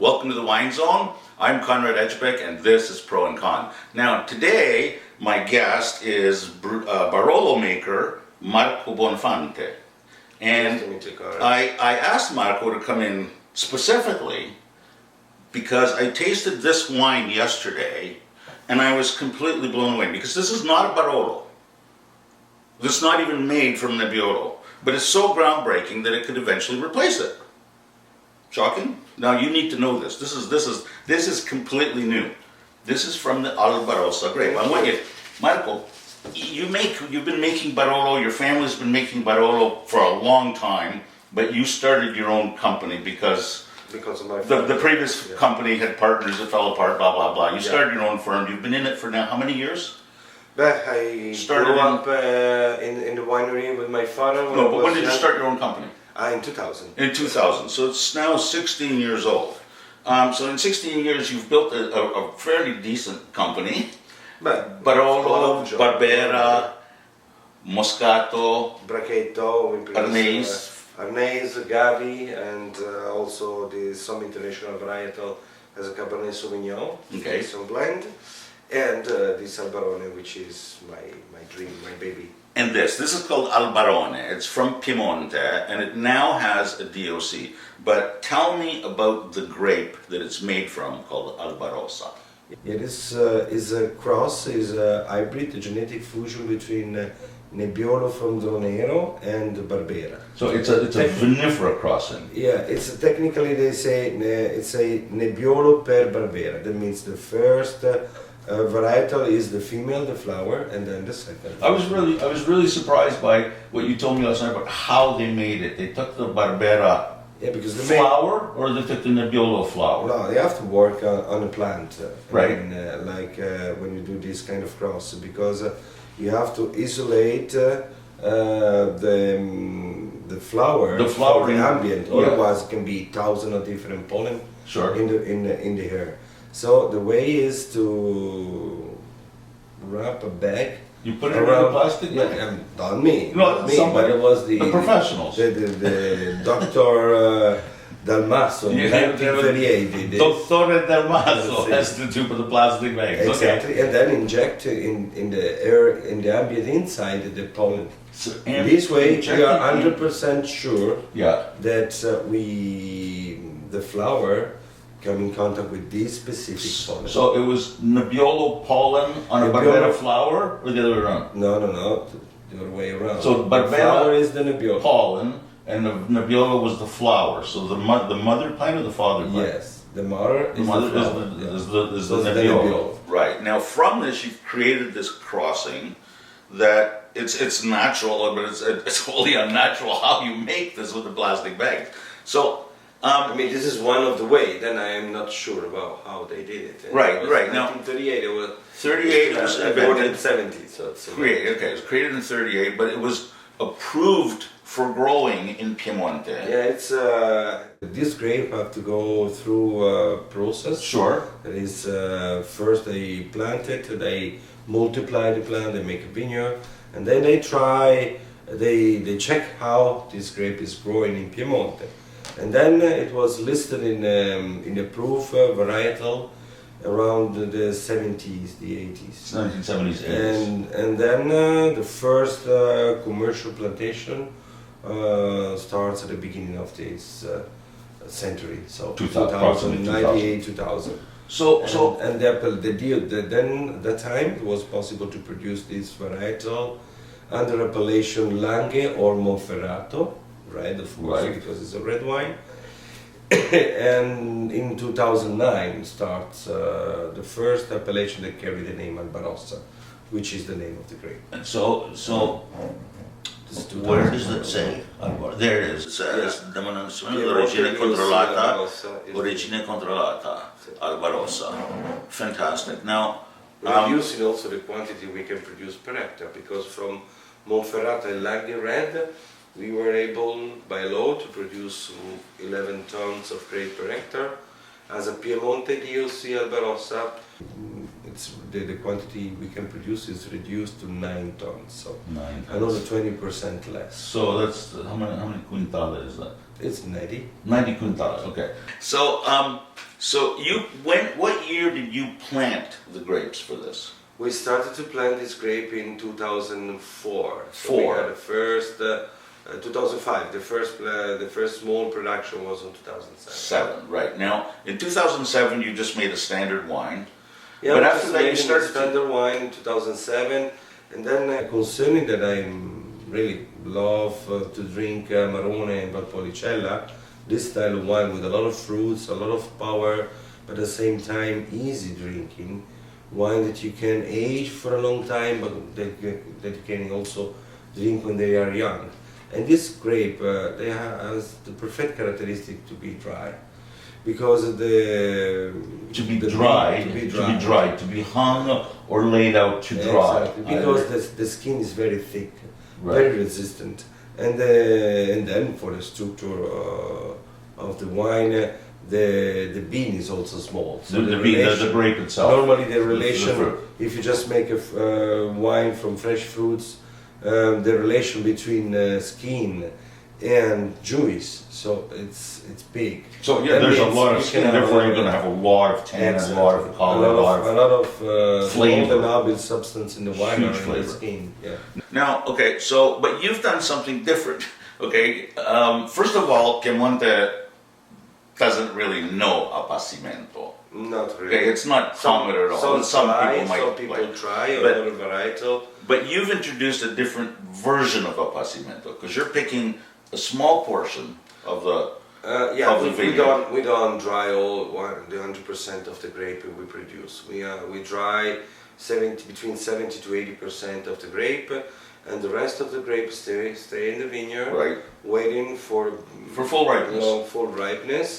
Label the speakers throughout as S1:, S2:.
S1: Welcome to the Wine Zone. I'm Konrad Ejbich and this is Pro&Kon. Now today my guest is Barolo maker Marco Bonfante. And I asked Marco to come in specifically because I tasted this wine yesterday and I was completely blown away because this is not a Barolo. This is not even made from Nebbiolo, but it's so groundbreaking that it could eventually replace it. Shocking? Now you need to know this. This is completely new. This is from the Albarossa grape. I want you, Marco, you've been making Barolo, your family's been making Barolo for a long time, but you started your own company because
S2: of my
S1: the previous company had partners that fell apart, blah, blah, blah. You started your own firm. You've been in it for now how many years?
S2: But I grew up in the winery with my father.
S1: But when did you start your own company?
S2: In 2000.
S1: In 2000, so it's now 16 years old. So in 16 years you've built a fairly decent company. Barolo, Barbera, Moscato,
S2: Brachetto,
S1: Arnese,
S2: Gavi, and also some international varietal as a Cabernet Sauvignon, some blend, and this Albarone, which is my dream, my baby.
S1: And this is called Albarone. It's from Piemonte, and it now has a DOC. But tell me about the grape that it's made from, called Albarossa.
S2: Yeah, this is a cross, is a hybrid, a genetic fusion between Nebbiolo from Dronero and Barbera.
S1: So it's a vinifera crossing.
S2: Yeah, it's technically they say it's a Nebbiolo per Barbera. That means the first varietal is the female, the flower, and then the second.
S1: I was really surprised by what you told me last night about how they made it. They took the Barbera flower, or they took the Nebbiolo flower.
S2: No, they have to work on a plant,
S1: right?
S2: When you do this kind of cross, because you have to isolate the flower from the ambient. Otherwise, it can be thousands of different pollen in the air. So the way is to wrap a bag.
S1: You put it around a plastic bag?
S2: Yeah, not me, but it was the
S1: professionals.
S2: The Dr. Dalmasso in 1938.
S1: Dottore Dalmasso has to do with the plastic bags.
S2: Exactly, and then inject in the air, in the ambient inside the pollen. So, this way we are 100% sure that the flower come in contact with this specific pollen.
S1: So it was Nebbiolo pollen on a Barbera flower, or the other way around?
S2: No, the other way around.
S1: So Barbera
S2: the flower is the Nebbiolo
S1: pollen, and the Nebbiolo was the flower. So the mother plant or the father plant?
S2: Yes, the mother is
S1: the Nebbiolo. Right. Now from this you've created this crossing that it's natural, but it's wholly unnatural how you make this with the plastic bag. So
S2: this is one of the way. Then I am not sure about how they did it.
S1: Right.
S2: Now, 1938. It was
S1: 38 was invented
S2: in 70. So it's
S1: created. Okay, it was created in 38, but it was approved for growing in Piemonte.
S2: Yeah, it's this grape have to go through a process.
S1: Sure.
S2: That is first they plant it, they multiply the plant, they make a vineyard, and then they check how this grape is growing in Piemonte. And then it was listed in the proof varietal around the 70s, the 80s.
S1: 1970s, 80s.
S2: And then the first commercial plantation starts at the beginning of this century, so 1998, 2000. And the deal then at that time it was possible to produce this varietal under appellation Langhe or Monferrato. Red, of course, because it's a red wine. And in 2009 starts the first appellation that carried the name Albarossa, which is the name of the grape.
S1: And so where does it say? There it is. It says origine controllata, Albarossa. Fantastic. Now,
S2: we're using also the quantity we can produce per hectare, because from Monferrato and Langhe Red, we were able, by law, to produce 11 tons of grape per hectare. As a Piemonte DOC Albarossa, it's the quantity we can produce is reduced to 9 tons. So
S1: 9
S2: another
S1: tons.
S2: 20% less.
S1: So that's how many quintale is that?
S2: It's 90.
S1: 90 quintales. Okay. So so what year did you plant the grapes for this?
S2: We started to plant this grape in 2004. So
S1: Four.
S2: we had the first 2005. The first small production was in 2007.
S1: Right. Now, in 2007, you just made a standard wine.
S2: Yeah,
S1: But
S2: we
S1: after
S2: just
S1: that, you
S2: made
S1: started to-
S2: standard wine in 2007, and then concerning that I really love to drink Marone and Valpolicella, this style of wine with a lot of fruits, a lot of power, but at the same time easy drinking, wine that you can age for a long time, but that you can also drink when they are young. And this grape, they has the perfect characteristic to be dry, because
S1: To be dry, to be hung or laid out to dry.
S2: Exactly, because the skin is very thick,
S1: Right.
S2: very resistant, and then for the structure of the wine, the bean is also small. So
S1: The grape itself.
S2: normally the
S1: The
S2: relation,
S1: fruit.
S2: if you just make a wine from fresh fruits, the relation between skin and juice, so it's big.
S1: So yeah,
S2: That
S1: there's a
S2: means
S1: lot of
S2: you
S1: skin,
S2: can have
S1: therefore you're going to have a lot of tannin, a lot of color, a lot of flavor.
S2: all the noble substance in the wine
S1: Huge
S2: are in
S1: flavor.
S2: the skin. Yeah.
S1: Now, okay, so, but you've done something different, okay? First of all, Piemonte doesn't really know Appassimento.
S2: Not really.
S1: Okay, it's not common at all. Some people might like.
S2: try,
S1: But-
S2: another varietal.
S1: But you've introduced a different version of Appassimento, because you're picking a small portion of the,
S2: Yeah,
S1: Of the
S2: we
S1: vineyard.
S2: don't dry the 100% of the grape we produce. We dry between 70 to 80% of the grape, and the rest of the grape stay in the vineyard,
S1: right,
S2: waiting for
S1: for full ripeness.
S2: full ripeness,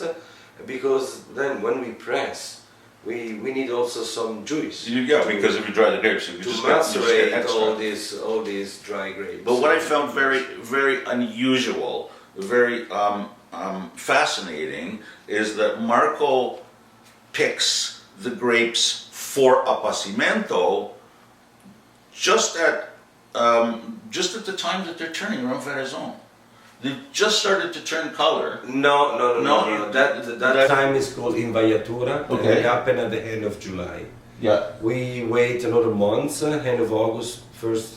S2: because then when we press, we need also some juice.
S1: Yeah, because if you dry the grapes, you
S2: to
S1: just get
S2: macerate
S1: extra.
S2: all these dry grapes.
S1: But what I found very unusual, very fascinating, is that Marco picks the grapes for Appassimento just at the time that they're turning around Veraison. They've just started to turn color.
S2: No.
S1: No,
S2: That time is called Invaiatura,
S1: Okay.
S2: and it happened at the end of July.
S1: Yeah.
S2: We wait another month, end of August, first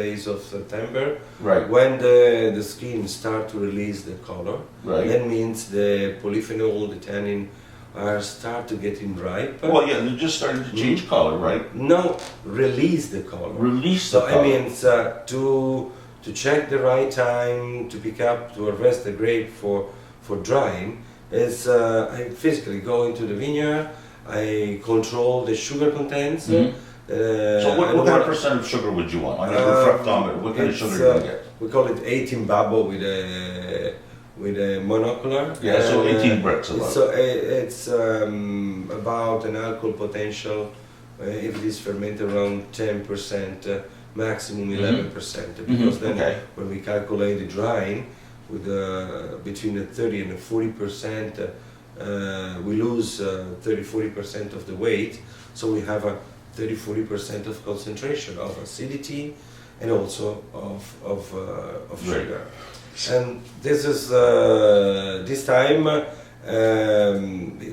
S2: days of September,
S1: Right.
S2: when the skin start to release the color.
S1: Right.
S2: That means the polyphenol, the tannin, are start to getting ripe.
S1: Well, yeah, they're just starting to change color, right?
S2: No, release the color.
S1: Release
S2: So
S1: the
S2: I
S1: color.
S2: mean, to check the right time to pick up to harvest the grape for drying is I physically go into the vineyard. I control the sugar contents.
S1: Mhm. So what
S2: and
S1: kind of percent of sugar would you want on your refractometer? What kind of
S2: it's,
S1: sugar are you gonna get?
S2: We call it 18 bubble with a monocular.
S1: Yeah, so 18 bricks about.
S2: So it's about an alcohol potential, if it is fermented, around 10%, maximum 11%. Because then
S1: okay.
S2: when we calculate the drying, with between the 30 and the 40%, we lose 30-40% of the weight. So we have a 30-40% of concentration of acidity and also of sugar. And this is this time.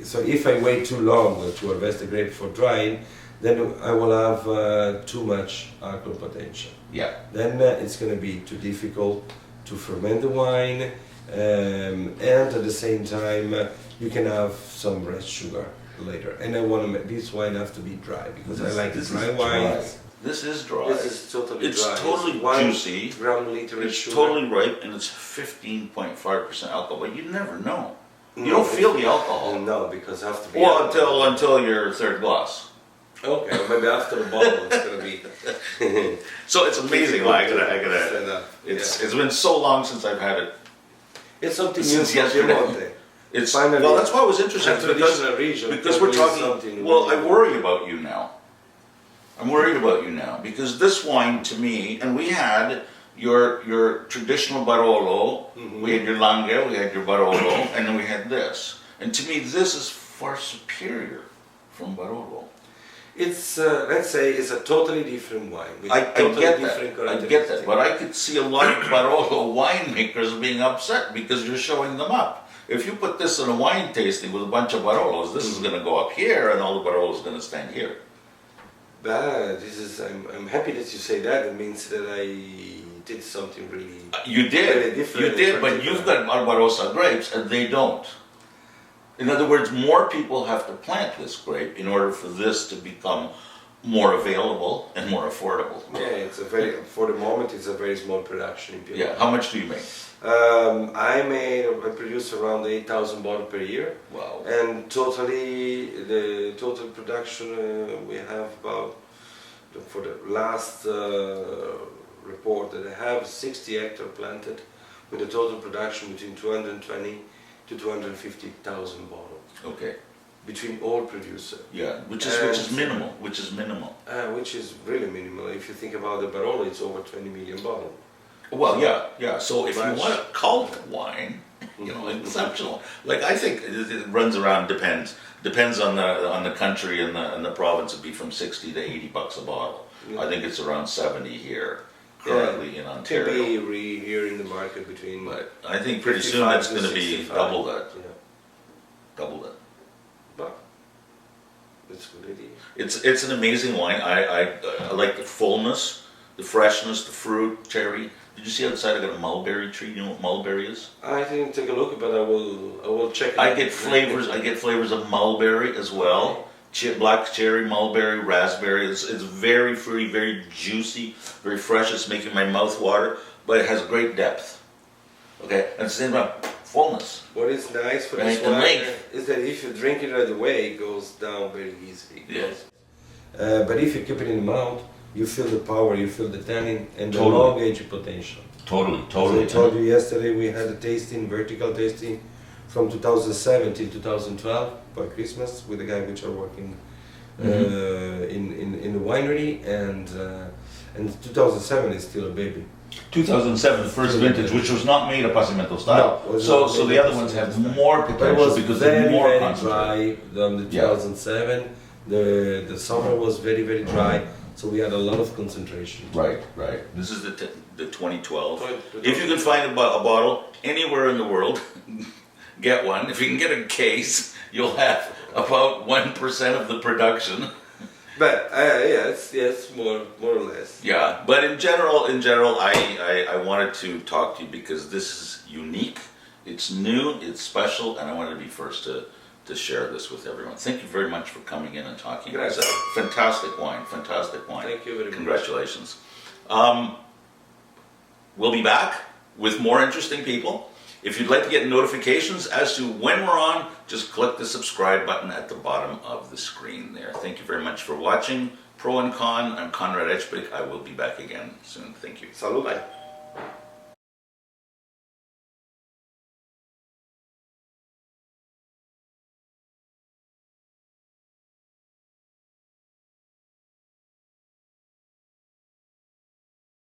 S2: So if I wait too long to harvest the grape for drying, then I will have too much alcohol potential.
S1: Yeah.
S2: Then it's going to be too difficult to ferment the wine, and at the same time you can have some rest sugar later. And I want to make this wine have to be dry because I like dry wines.
S1: This is dry.
S2: This is totally
S1: It's
S2: dry.
S1: totally
S2: One
S1: juicy.
S2: gram liter
S1: It's
S2: sugar.
S1: totally ripe, and it's 15.5% alcohol. But you never know. You
S2: No,
S1: don't feel the alcohol.
S2: No, because it has to be.
S1: Well, until your third glass.
S2: Okay, maybe after the bottle it's gonna be.
S1: So it's amazing. I gotta.
S2: Stand up.
S1: It's been so long since I've had it.
S2: It's something new
S1: Since
S2: from
S1: yesterday.
S2: Piemonte.
S1: It's
S2: Finally,
S1: well, that's why it was interesting
S2: a
S1: because
S2: traditional region,
S1: because we're
S2: probably
S1: talking.
S2: something
S1: Well, I
S2: really-
S1: worry about you now. I'm worried about you now because this wine to me, and we had your traditional Barolo, we had your Lange, we had your Barolo, and then we had this. And to me, this is far superior from Barolo.
S2: It's let's say it's a totally different wine. With
S1: I
S2: totally
S1: get
S2: different
S1: that. I get that. But I could see a lot of Barolo winemakers being upset because you're showing them up. If you put this in a wine tasting with a bunch of Barolos, this is going to go up here and all the Barolos are going to stand here.
S2: This is. I'm happy that you say that. It means that I did something really.
S1: You did.
S2: Really different.
S1: You did, but you've got Albarossa grapes and they don't. In other words, more people have to plant this grape in order for this to become more available and more affordable.
S2: Yeah, it's a very. For the moment, it's a very small production in Piemonte.
S1: Yeah. How much do you make?
S2: I produce around 8,000 bottles per year.
S1: Wow.
S2: And the total production we have about, for the last report that I have, 60 hectares planted with a total production between 220 to 250,000 bottles.
S1: Okay.
S2: Between all producers.
S1: Yeah, which is minimal. Which is minimal.
S2: Which is really minimal. If you think about the Barolo, it's over 20 million bottles.
S1: Well, yeah. So if you want a cult wine, exceptional. Like I think it runs around depends on the country and the province. It'd be from $60 to $80 a bottle. Yeah. I think it's around 70 here currently in Ontario.
S2: Could be here in the market between.
S1: But I think pretty soon that's going to be double that.
S2: Yeah.
S1: Double that.
S2: But it's a good idea.
S1: It's an amazing wine. I like the fullness, the freshness, the fruit, cherry. Did you see outside I got a mulberry tree? You know what mulberry is?
S2: I didn't take a look, but I will check it.
S1: I get flavors of mulberry as well. Black cherry, mulberry, raspberry. It's very fruity, very juicy, very fresh. It's making my mouth water, but it has great depth. Okay, and it's the same about fullness.
S2: What is nice for this wine is that if you drink it right away, it goes down very easily.
S1: Yes.
S2: But if you keep it in the mouth, you feel the power, you feel the tannin and the
S1: Totally.
S2: long age potential.
S1: Totally.
S2: As I told you yesterday, we had a vertical tasting from 2007 till 2012 by Christmas with the guy which are working in the winery, and 2007 is still a baby.
S1: 2007, the first vintage, which was not made Appassimento style.
S2: No,
S1: so the other ones have more potential because they're more concentrated.
S2: Dry. The 2007, the summer was very, very dry. So we had a lot of concentration.
S1: Right. This is the 2012. If you can find a bottle anywhere in the world, get one. If you can get a case, you'll have about 1% of the production.
S2: But yes, more or less.
S1: Yeah, but in general, I wanted to talk to you because this is unique, it's new, it's special, and I wanted to be first to share this with everyone. Thank you very much for coming in and talking.
S2: Grazie.
S1: It's a fantastic wine.
S2: Thank you very much.
S1: Congratulations. We'll be back with more interesting people. If you'd like to get notifications as to when we're on, just click the subscribe button at the bottom of the screen there. Thank you very much for watching Pro and Con. I'm Konrad Ejbich. I will be back again soon. Thank you.
S2: Salute.
S1: Bye.